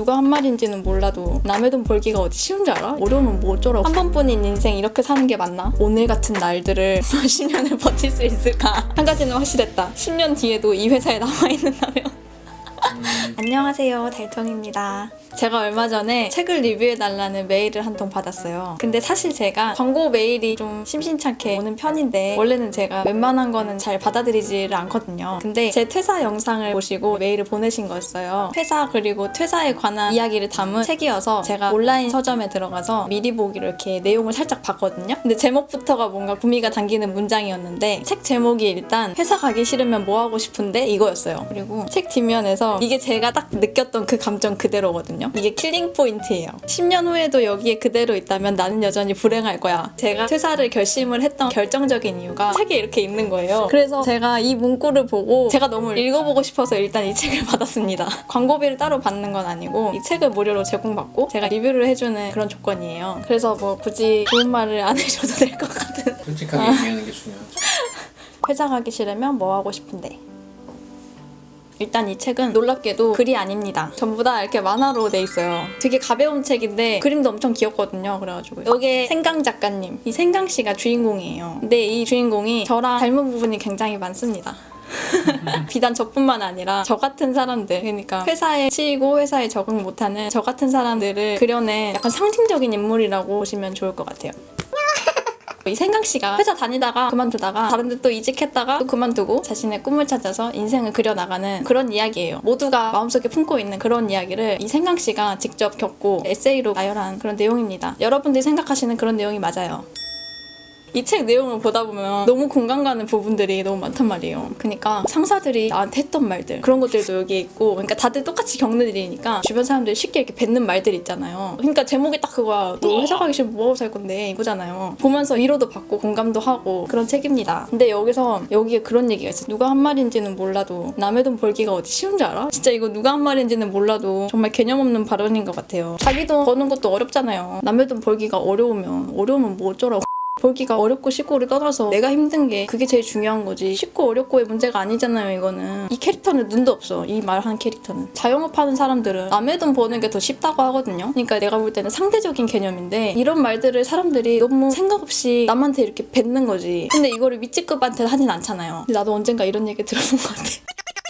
누가 한 말인지는 몰라도 남의 돈 벌기가 어디 쉬운 줄 알아? 어려우면 뭐 어쩌라고. 한 번뿐인 인생 이렇게 사는 게 맞나? 오늘 같은 날들을 몇십 년을 버틸 수 있을까? 한 가지는 확실했다. 10년 뒤에도 이 회사에 남아있는다면. 안녕하세요, 달통입니다. 제가 얼마 전에 책을 리뷰해달라는 메일을 한 통 받았어요. 근데 사실 제가 광고 메일이 좀 심심찮게 오는 편인데 원래는 제가 웬만한 거는 잘 받아들이지를 않거든요. 근데 제 퇴사 영상을 보시고 메일을 보내신 거였어요. 회사 그리고 퇴사에 관한 이야기를 담은 책이어서 제가 온라인 서점에 들어가서 미리 보기로 이렇게 내용을 살짝 봤거든요. 근데 제목부터가 뭔가 구미가 당기는 문장이었는데 책 제목이 일단 회사 가기 싫으면 뭐 하고 싶은데 이거였어요. 그리고 책 뒷면에서 이게 제가 딱 느꼈던 그 감정 그대로거든요. 이게 킬링 포인트예요. 10년 후에도 여기에 그대로 있다면 나는 여전히 불행할 거야. 제가 퇴사를 결심을 했던 결정적인 이유가 책에 이렇게 있는 거예요. 그래서 제가 이 문구를 보고 제가 너무 읽어보고 싶어서 일단 이 책을 받았습니다. 광고비를 따로 받는 건 아니고 이 책을 무료로 제공받고 제가 리뷰를 해주는 그런 조건이에요. 그래서 뭐 굳이 좋은 말을 안 해줘도 될 것 같은. 솔직하게 얘기하는 게 중요하죠. 회사 가기 싫으면 뭐 하고 싶은데. 일단 이 책은 놀랍게도 글이 아닙니다. 전부 다 이렇게 만화로 돼 있어요. 되게 가벼운 책인데 그림도 엄청 귀엽거든요. 그래가지고 여기에 생강 작가님, 이 생강 씨가 주인공이에요. 근데 이 주인공이 저랑 닮은 부분이 굉장히 많습니다. 비단 저뿐만 아니라 저 같은 사람들, 그러니까 회사에 치이고 회사에 적응 못하는 저 같은 사람들을 그려낸 약간 상징적인 인물이라고 보시면 좋을 것 같아요. 이 생강씨가 회사 다니다가 그만두다가 다른 데 또 이직했다가 또 그만두고 자신의 꿈을 찾아서 인생을 그려나가는 그런 이야기예요. 모두가 마음속에 품고 있는 그런 이야기를 이 생강씨가 직접 겪고 에세이로 나열한 그런 내용입니다. 여러분들이 생각하시는 그런 내용이 맞아요. 이 책 내용을 보다 보면 너무 공감 가는 부분들이 너무 많단 말이에요. 그러니까 상사들이 나한테 했던 말들, 그런 것들도 여기에 있고, 그러니까 다들 똑같이 겪는 일이니까 주변 사람들이 쉽게 이렇게 뱉는 말들 있잖아요. 그러니까 제목이 딱 그거야. 너 회사 가기 싫으면 뭐하고 살 건데 이거잖아요. 보면서 위로도 받고 공감도 하고 그런 책입니다. 근데 여기에 그런 얘기가 있어요. 누가 한 말인지는 몰라도 남의 돈 벌기가 어디 쉬운 줄 알아? 진짜 이거 누가 한 말인지는 몰라도 정말 개념 없는 발언인 것 같아요. 자기 돈 버는 것도 어렵잖아요. 남의 돈 벌기가 어려우면 뭐 어쩌라고. 벌기가 어렵고 쉽고를 떠나서 내가 힘든 게 그게 제일 중요한 거지. 쉽고 어렵고의 문제가 아니잖아요. 이거는 이 캐릭터는 눈도 없어. 이 말하는 캐릭터는 자영업하는 사람들은 남의 돈 버는 게 더 쉽다고 하거든요. 그러니까 내가 볼 때는 상대적인 개념인데 이런 말들을 사람들이 너무 생각 없이 남한테 이렇게 뱉는 거지. 근데 이거를 윗집급한테 하진 않잖아요. 근데 나도 언젠가 이런 얘기 들어본 것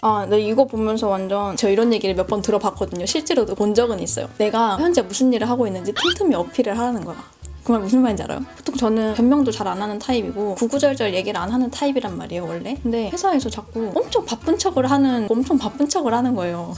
같아. 나 이거 보면서 완전 저 이런 얘기를 몇 번 들어봤거든요. 실제로도 본 적은 있어요. 내가 현재 무슨 일을 하고 있는지 틈틈이 어필을 하라는 거야. 그 말 무슨 말인지 알아요? 보통 저는 변명도 잘 안 하는 타입이고 구구절절 얘기를 안 하는 타입이란 말이에요, 원래. 근데 회사에서 자꾸 엄청 바쁜 척을 하는 거예요.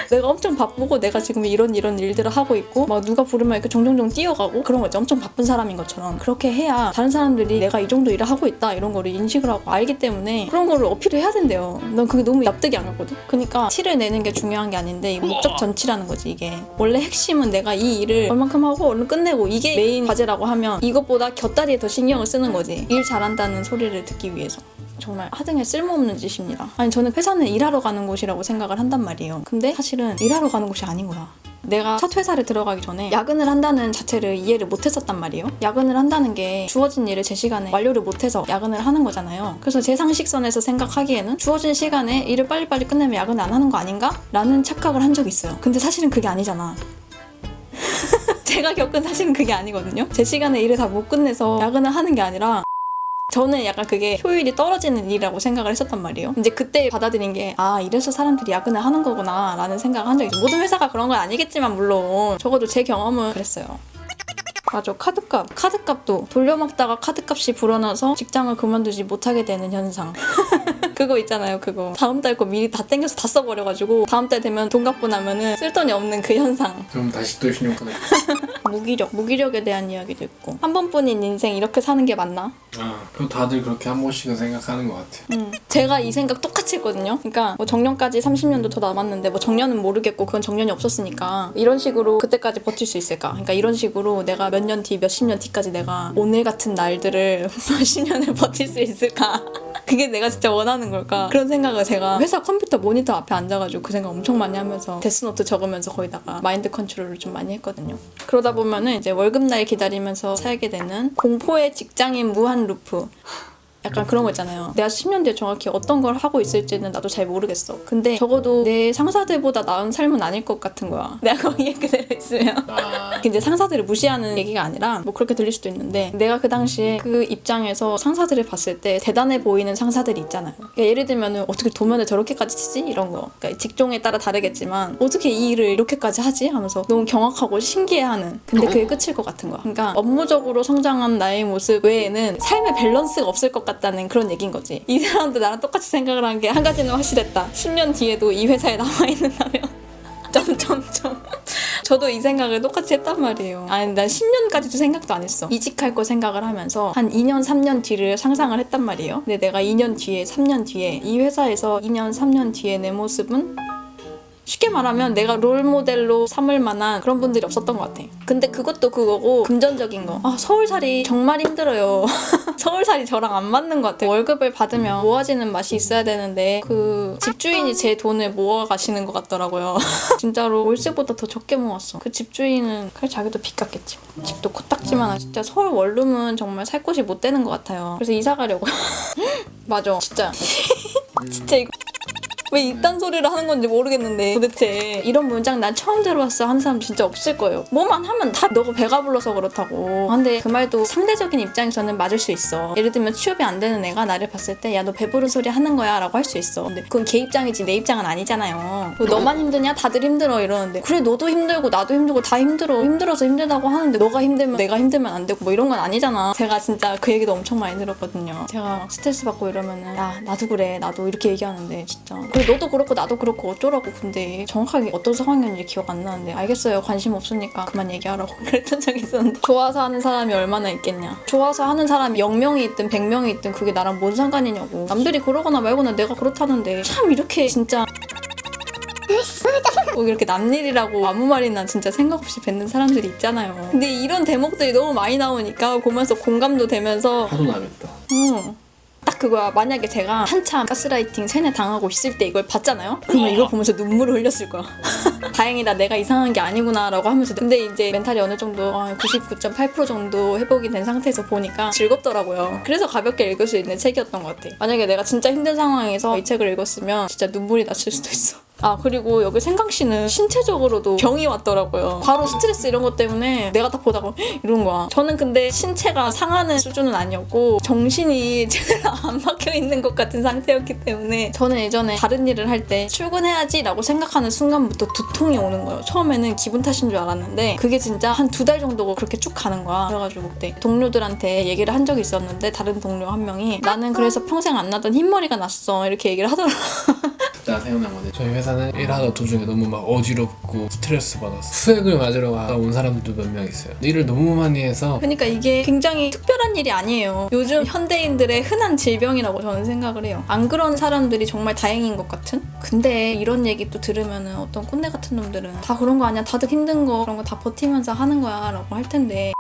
내가 엄청 바쁘고 내가 지금 이런 일들을 하고 있고 막 누가 부르면 이렇게 종종종 뛰어가고 그런 거지. 엄청 바쁜 사람인 것처럼. 그렇게 해야 다른 사람들이 내가 이 정도 일을 하고 있다 이런 거를 인식을 하고 알기 때문에 그런 거를 어필을 해야 된대요. 난 그게 너무 납득이 안 갔거든. 그러니까 티를 내는 게 중요한 게 아닌데 이거 목적 전치라는 거지. 이게 원래 핵심은 내가 이 일을 얼만큼 하고 얼른 끝내고 이게 메인 과제라고 하면 이것보다 곁다리에 더 신경을 쓰는 거지. 일 잘한다는 소리를 듣기 위해서. 정말 하등의 쓸모없는 짓입니다. 아니 저는 회사는 일하러 가는 곳이라고 생각을 한단 말이에요. 근데 사실은 일하러 가는 곳이 아닌 거야. 내가 첫 회사를 들어가기 전에 야근을 한다는 자체를 이해를 못했었단 말이에요. 야근을 한다는 게 주어진 일을 제 시간에 완료를 못해서 야근을 하는 거잖아요. 그래서 제 상식선에서 생각하기에는 주어진 시간에 일을 빨리빨리 끝내면 야근을 안 하는 거 아닌가? 라는 착각을 한 적이 있어요. 근데 사실은 그게 아니잖아. 제가 겪은 사실은 그게 아니거든요. 제 시간에 일을 다 못 끝내서 야근을 하는 게 아니라 저는 약간 그게 효율이 떨어지는 일이라고 생각을 했었단 말이에요. 이제 그때 받아들인 게 이래서 사람들이 야근을 하는 거구나 라는 생각을 한 적이 있어요. 모든 회사가 그런 건 아니겠지만 물론 적어도 제 경험은 그랬어요. 맞아, 카드값도 돌려막다가 카드값이 불어나서 직장을 그만두지 못하게 되는 현상. 그거 있잖아요. 그거 다음 달 거 미리 다 땡겨서 다 써버려가지고 다음 달 되면 돈 갚고 나면은 쓸 돈이 없는 그 현상. 그럼 다시 또 신용카드. 무기력에 대한 이야기도 있고. 한 번뿐인 인생 이렇게 사는 게 맞나? 그럼 다들 그렇게 한 번씩은 생각하는 것 같아요. 제가 이 생각 똑같이 했거든요. 그러니까 뭐 정년까지 30년도 더 남았는데 뭐 정년은 모르겠고 그건 정년이 없었으니까 이런 식으로 그때까지 버틸 수 있을까? 그러니까 이런 식으로 내가 몇 년 뒤, 몇십 년 뒤까지 내가 오늘 같은 날들을 몇십 년을 버틸 수 있을까? 그게 내가 진짜 원하는 걸까? 그런 생각을 제가 회사 컴퓨터 모니터 앞에 앉아가지고 그 생각 엄청 많이 하면서 데스노트 적으면서 거기다가 마인드 컨트롤을 좀 많이 했거든요. 그러다 보면은 이제 월급날 기다리면서 살게 되는 공포의 직장인 무한 루프. 약간 그런 거 있잖아요. 내가 10년 뒤에 정확히 어떤 걸 하고 있을지는 나도 잘 모르겠어. 근데 적어도 내 상사들보다 나은 삶은 아닐 것 같은 거야. 내가 거기에 그대로 있으면. 근데 상사들을 무시하는 얘기가 아니라 뭐 그렇게 들릴 수도 있는데 내가 그 당시에 그 입장에서 상사들을 봤을 때 대단해 보이는 상사들이 있잖아요. 그러니까 예를 들면은 어떻게 도면을 저렇게까지 치지? 이런 거. 그러니까 직종에 따라 다르겠지만 어떻게 이 일을 이렇게까지 하지? 하면서 너무 경악하고 신기해하는. 근데 그게 끝일 것 같은 거야. 그러니까 업무적으로 성장한 나의 모습 외에는 삶의 밸런스가 없을 것 같다는 그런 얘기인 거지. 이 사람도 나랑 똑같이 생각을 한 게 한 가지는 확실했다. 10년 뒤에도 이 회사에 남아있는다면 점점점 저도 이 생각을 똑같이 했단 말이에요. 아니 난 10년까지도 생각도 안 했어. 이직할 거 생각을 하면서 한 2년 3년 뒤를 상상을 했단 말이에요. 근데 내가 2년 뒤에 3년 뒤에 이 회사에서 2년 3년 뒤에 내 모습은 쉽게 말하면 내가 롤모델로 삼을 만한 그런 분들이 없었던 것 같아. 근데 그것도 그거고 금전적인 거. 아 서울살이 정말 힘들어요. 서울살이 저랑 안 맞는 것 같아. 월급을 받으면 모아지는 맛이 있어야 되는데 그 집주인이 제 돈을 모아 가시는 것 같더라고요. 진짜로 월세보다 더 적게 모았어. 그 집주인은 그래 자기도 빚 갚겠지. 집도 코딱지만 진짜 서울 원룸은 정말 살 곳이 못 되는 것 같아요. 그래서 이사 가려고. 맞아 진짜. 진짜 이거 왜 이딴 소리를 하는 건지 모르겠는데 도대체 이런 문장 난 처음 들어봤어 하는 사람 진짜 없을 거예요. 뭐만 하면 다 너가 배가 불러서 그렇다고. 근데 그 말도 상대적인 입장에서는 맞을 수 있어. 예를 들면 취업이 안 되는 애가 나를 봤을 때 야 너 배부른 소리 하는 거야 라고 할 수 있어. 근데 그건 걔 입장이지 내 입장은 아니잖아요. 너만 힘드냐? 다들 힘들어 이러는데 그래 너도 힘들고 나도 힘들고 다 힘들어. 힘들어서 힘들다고 하는데 너가 힘들면 내가 힘들면 안 되고 뭐 이런 건 아니잖아. 제가 진짜 그 얘기도 엄청 많이 들었거든요. 제가 막 스트레스 받고 이러면은 야 나도 그래 나도 이렇게 얘기하는데 진짜 그래 너도 그렇고 나도 그렇고 어쩌라고. 근데 정확하게 어떤 상황이었는지 기억 안 나는데 알겠어요 관심 없으니까 그만 얘기하라고 그랬던 적이 있었는데 좋아서 하는 사람이 얼마나 있겠냐. 좋아서 하는 사람이 0명이 있든 100명이 있든 그게 나랑 뭔 상관이냐고. 남들이 그러거나 말거나 내가 그렇다는데 참 이렇게 진짜 뭐 이렇게 남일이라고 아무 말이나 진짜 생각 없이 뱉는 사람들이 있잖아요. 근데 이런 대목들이 너무 많이 나오니까 보면서 공감도 되면서 하도 나겠다. 딱 그거야. 만약에 제가 한참 가스라이팅 세뇌 당하고 있을 때 이걸 봤잖아요? 그러면 이걸 보면서 눈물을 흘렸을 거야. 다행이다 내가 이상한 게 아니구나 라고 하면서. 근데 이제 멘탈이 어느 정도 99.8% 정도 회복이 된 상태에서 보니까 즐겁더라고요. 그래서 가볍게 읽을 수 있는 책이었던 것 같아. 만약에 내가 진짜 힘든 상황에서 이 책을 읽었으면 진짜 눈물이 났을 수도 있어. 아 그리고 여기 생강씨는 신체적으로도 병이 왔더라고요. 바로 스트레스 이런 것 때문에 내가 딱 보다가 이런 거야. 저는 근데 신체가 상하는 수준은 아니었고 정신이 제대로 안 박혀있는 것 같은 상태였기 때문에 저는 예전에 다른 일을 할 때 출근해야지 라고 생각하는 순간부터 두통이 오는 거예요. 처음에는 기분 탓인 줄 알았는데 그게 진짜 한 2달 정도 그렇게 쭉 가는 거야. 그래가지고 그때 동료들한테 얘기를 한 적이 있었는데 다른 동료 한 명이 나는 그래서 평생 안 나던 흰머리가 났어 이렇게 얘기를 하더라고. 나 생각난 건데 저희 회사는 일하다 도중에 너무 막 어지럽고 스트레스 받았어. 수액을 맞으러 온 사람들도 몇 명 있어요. 일을 너무 많이 해서 그러니까 이게 굉장히 특별한 일이 아니에요. 요즘 현대인들의 흔한 질병이라고 저는 생각을 해요. 안 그런 사람들이 정말 다행인 것 같은? 근데 이런 얘기 또 들으면은 어떤 꼰대 같은 놈들은 다 그런 거 아니야? 다들 힘든 거 그런 거 다 버티면서 하는 거야 라고 할 텐데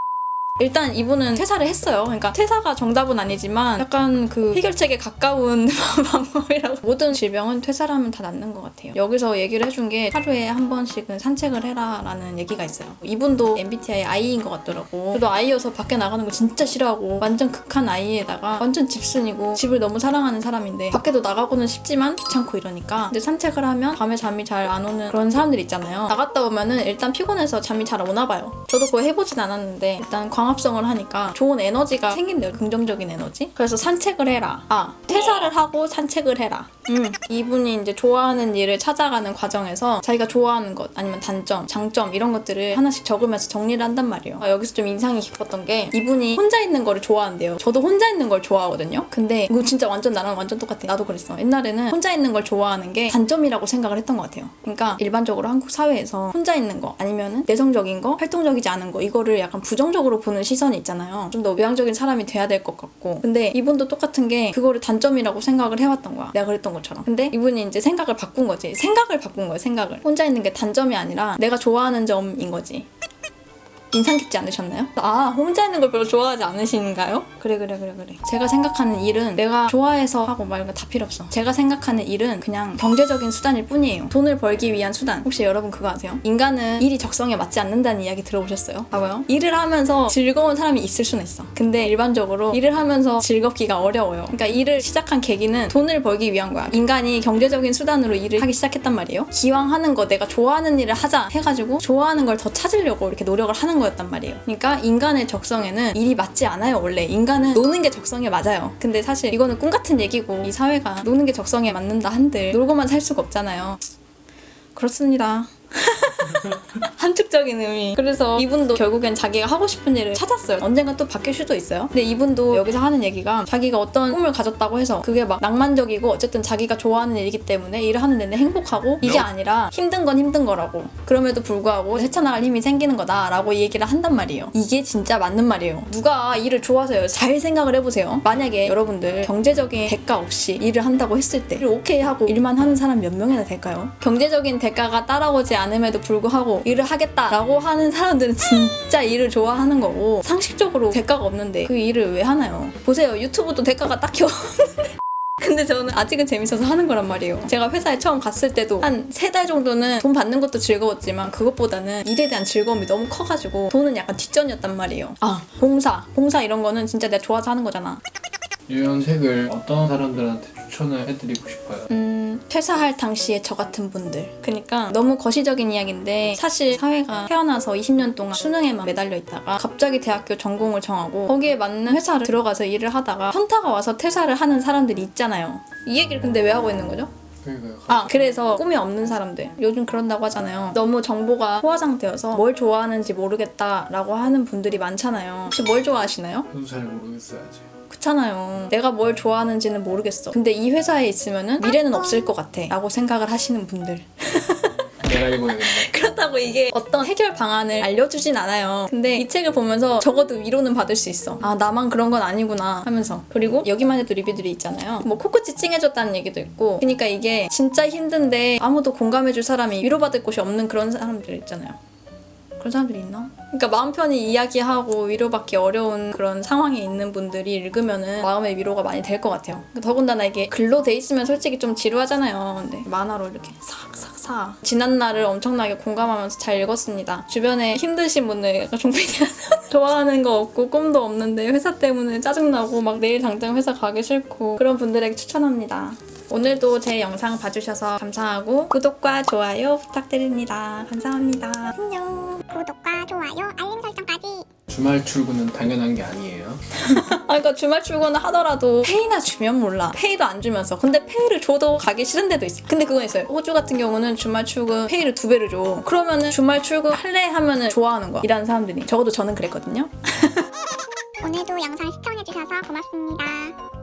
일단 이분은 퇴사를 했어요. 그러니까 퇴사가 정답은 아니지만 약간 그 해결책에 가까운 방법이라고. 모든 질병은 퇴사를 하면 다 낫는 것 같아요. 여기서 얘기를 해준 게 하루에 한 번씩은 산책을 해라 라는 얘기가 있어요. 이분도 MBTI I인 것 같더라고. 저도 I여서 밖에 나가는 거 진짜 싫어하고 완전 극한 I에다가 완전 집순이고 집을 너무 사랑하는 사람인데 밖에도 나가고는 싶지만 귀찮고 이러니까 근데 산책을 하면 밤에 잠이 잘 안 오는 그런 사람들 있잖아요. 나갔다 오면은 일단 피곤해서 잠이 잘 오나 봐요. 저도 그거 해보진 않았는데 일단 광합성을 하니까 좋은 에너지가 생긴대요. 긍정적인 에너지. 그래서 산책을 해라. 퇴사를 하고 산책을 해라. 이분이 이제 좋아하는 일을 찾아가는 과정에서 자기가 좋아하는 것 아니면 단점, 장점 이런 것들을 하나씩 적으면서 정리를 한단 말이에요. 여기서 좀 인상이 깊었던 게 이분이 혼자 있는 거를 좋아한대요. 저도 혼자 있는 걸 좋아하거든요. 근데 이거 진짜 완전 나랑 완전 똑같아. 나도 그랬어. 옛날에는 혼자 있는 걸 좋아하는 게 단점이라고 생각을 했던 것 같아요. 그러니까 일반적으로 한국 사회에서 혼자 있는 거 아니면은 내성적인 거, 활동적이지 않은 거 이거를 약간 부정적으로 보는 시선이 있잖아요. 좀 더 외향적인 사람이 돼야 될 것 같고. 근데 이분도 똑같은 게 그거를 단점이라고 생각을 해왔던 거야. 내가 그랬던 것처럼. 근데 이분이 이제 생각을 바꾼 거지. 생각을 바꾼 거예요. 생각을. 혼자 있는 게 단점이 아니라 내가 좋아하는 점인 거지. 인상 깊지 않으셨나요? 아, 혼자 있는 걸 별로 좋아하지 않으신가요? 그래. 제가 생각하는 일은 내가 좋아해서 하고 막 이런 거 다 필요 없어. 제가 생각하는 일은 그냥 경제적인 수단일 뿐이에요. 돈을 벌기 위한 수단. 혹시 여러분 그거 아세요? 인간은 일이 적성에 맞지 않는다는 이야기 들어보셨어요? 봐봐요. 일을 하면서 즐거운 사람이 있을 수는 있어. 근데 일반적으로 일을 하면서 즐겁기가 어려워요. 그러니까 일을 시작한 계기는 돈을 벌기 위한 거야. 인간이 경제적인 수단으로 일을 하기 시작했단 말이에요. 기왕 하는 거 내가 좋아하는 일을 하자 해가지고 좋아하는 걸 더 찾으려고 이렇게 노력을 하는 거였단 말이에요. 그러니까 인간의 적성에는 일이 맞지 않아요. 원래 인간은 노는 게 적성에 맞아요. 근데 사실 이거는 꿈 같은 얘기고 이 사회가 노는 게 적성에 맞는다 한들 놀고만 살 수가 없잖아요. 그렇습니다. 함축적인 의미. 그래서 이분도 결국엔 자기가 하고 싶은 일을 찾았어요. 언젠가 또 바뀔 수도 있어요. 근데 이분도 여기서 하는 얘기가 자기가 어떤 꿈을 가졌다고 해서 그게 막 낭만적이고 어쨌든 자기가 좋아하는 일이기 때문에 일을 하는 내내 행복하고 이게 아니라 힘든 건 힘든 거라고. 그럼에도 불구하고 헤쳐나갈 힘이 생기는 거다라고 얘기를 한단 말이에요. 이게 진짜 맞는 말이에요. 누가 일을 좋아서요. 잘 생각을 해보세요. 만약에 여러분들 경제적인 대가 없이 일을 한다고 했을 때 일을 오케이 하고 일만 하는 사람 몇 명이나 될까요? 경제적인 대가가 따라오지 않음에도 불구하고 일을 하겠다라고 하는 사람들은 진짜 일을 좋아하는 거고 상식적으로 대가가 없는데 그 일을 왜 하나요? 보세요. 유튜브도 대가가 딱히 없는데 근데 저는 아직은 재밌어서 하는 거란 말이에요. 제가 회사에 처음 갔을 때도 한 3달 정도는 돈 받는 것도 즐거웠지만 그것보다는 일에 대한 즐거움이 너무 커가지고 돈은 약간 뒷전이었단 말이에요. 아, 봉사 이런 거는 진짜 내가 좋아서 하는 거잖아. 이런 책을 어떤 사람들한테 추천을 해드리고 싶어요? 퇴사할 당시에 저 같은 분들. 그러니까 너무 거시적인 이야기인데 사실 사회가 태어나서 20년 동안 수능에만 매달려 있다가 갑자기 대학교 전공을 정하고 거기에 맞는 회사를 들어가서 일을 하다가 현타가 와서 퇴사를 하는 사람들이 있잖아요. 이 얘기를 근데 왜 하고 있는 거죠? 그러니까요. 그래서 꿈이 없는 사람들 요즘 그런다고 하잖아요. 너무 정보가 포화 상태여서 뭘 좋아하는지 모르겠다라고 하는 분들이 많잖아요. 혹시 뭘 좋아하시나요? 저도 잘 모르겠어요 아직. 그렇잖아요. 내가 뭘 좋아하는지는 모르겠어. 근데 이 회사에 있으면은 미래는 없을 것 같아 라고 생각을 하시는 분들. 내가 읽어야겠네. 그렇다고 이게 어떤 해결 방안을 알려주진 않아요. 근데 이 책을 보면서 적어도 위로는 받을 수 있어. 아, 나만 그런 건 아니구나 하면서. 그리고 여기만 해도 리뷰들이 있잖아요. 뭐 코끝이 찡해졌다는 얘기도 있고. 그러니까 이게 진짜 힘든데 아무도 공감해줄 사람이 위로받을 곳이 없는 그런 사람들 있잖아요. 그런 사람들이 있나? 그러니까 마음 편히 이야기하고 위로받기 어려운 그런 상황에 있는 분들이 읽으면은 마음의 위로가 많이 될 것 같아요. 더군다나 이게 글로 돼 있으면 솔직히 좀 지루하잖아요. 근데 만화로 이렇게 싹싹싹 지난 날을 엄청나게 공감하면서 잘 읽었습니다. 주변에 힘드신 분들, 약간 종필이가 좋아하는 거 없고 꿈도 없는데 회사 때문에 짜증나고 막 내일 당장 회사 가기 싫고 그런 분들에게 추천합니다. 오늘도 제 영상 봐주셔서 감사하고 구독과 좋아요 부탁드립니다. 감사합니다. 안녕. 구독과 좋아요, 알림 설정까지. 주말 출근은 당연한 게 아니에요. 그러니까 주말 출근을 하더라도 페이나 주면 몰라. 페이도 안 주면서. 근데 페이를 줘도 가기 싫은 데도 있어. 근데 그건 있어요. 호주 같은 경우는 주말 출근 페이를 2배를 줘. 그러면은 주말 출근 할래 하면은 좋아하는 거야. 일하는 사람들이. 적어도 저는 그랬거든요. 오늘도 영상 시청해주셔서 고맙습니다.